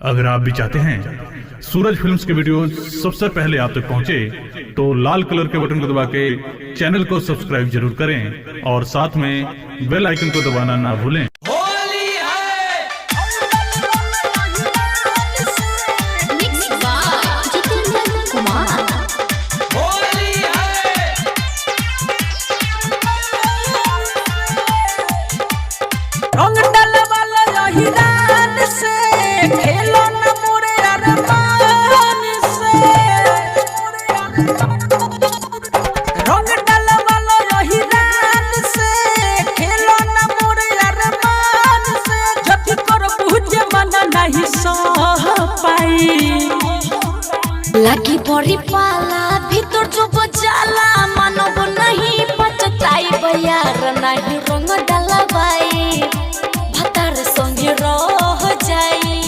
अगर आप भी चाहते हैं सूरज फिल्म्स के वीडियो सबसे पहले आप तक पहुंचे, तो लाल कलर के बटन को दबा के चैनल को सब्सक्राइब जरूर करें और साथ में बेल आइकन को दबाना ना भूलें। लगी बड़ी पाला भीतर जो बजाला मानव नहीं पचताई बयार नहीं रंग डलवाई भतर संगे रह जाई।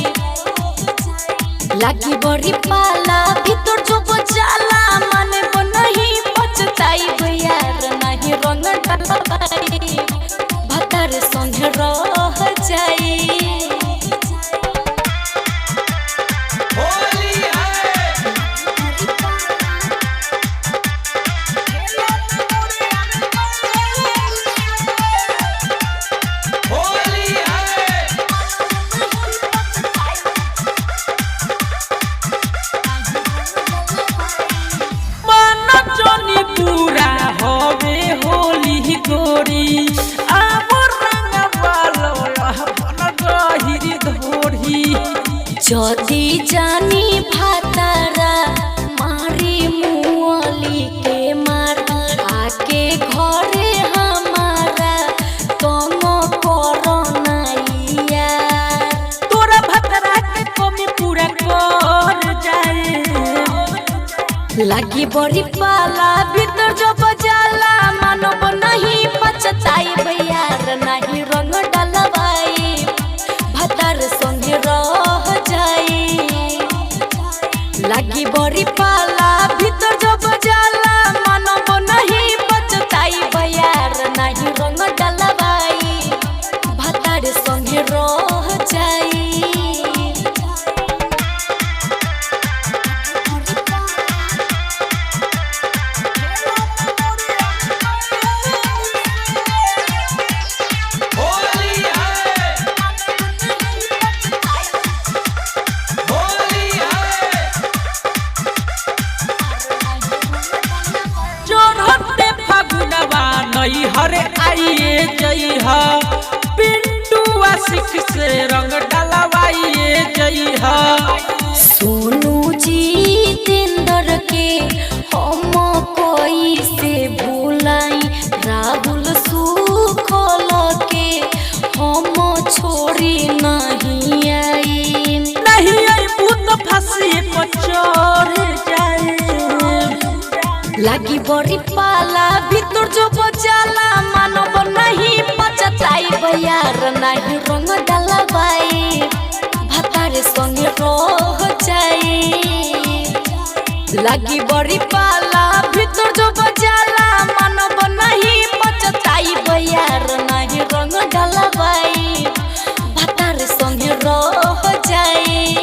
लगी बड़ी पाला भीतर जो बजाला मानव नहीं पचताई बयार नहीं रंग डलवाई भतर संगे रह जाई। जदी जानी भातारा मारी मुअली के मार आके घरे हमारा तुम करो नैया तोरा भातारा के कमी पूरा कर जाए। लगी बड़ी पाला भीतर जो बजाला मानव नहीं पचताई बयार नहीं रंग डलवाई भतर संगे रह जाई। लगी बड़ी पाला भीतर जो बजाला मानव नहीं पचताई बयार नहीं रंग डलवाई भतर संगे रह जाई। हरे आइए जइहा पिंटू आशिक से रंग डलवाइए जइहा। सोनू जी तिंदर के हम कोई से भूलाई राहुल सुखल के हम छोड़ी नहीं आई भूत फांसी पर चढ़ जाए। लगी बड़ी पाला भीतर जो बजाला मानव नहीं पचताई बयार नहीं रंग डलवाई भतर संगे रह जाई। लगी बड़ी पाला भीतर जो बजाला मानव नहीं पचताई बयार नहीं रंग डलवाई भतर संगे रह जाई।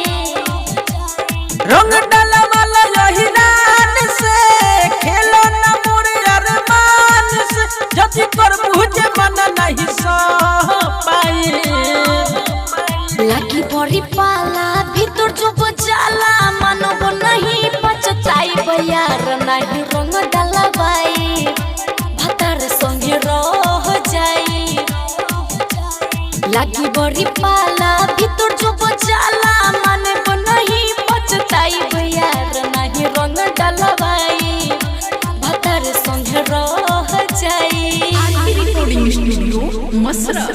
रंग डलवाला यही रान से खेलो न मोरे अरमान से जति कर मुझे मन नहीं सह पाए। लगी बड़ी पाला भीतर जो बजाला मानव नहीं पचताई बयार नहीं रंग डलवाई भतर संगे रह जाई। लगी बड़ी पाला भीतर जो बजाला मानव नहीं पचताई बयार नहीं रंग डलवाई भतर संगे रह जाई। Recording studio मसरा।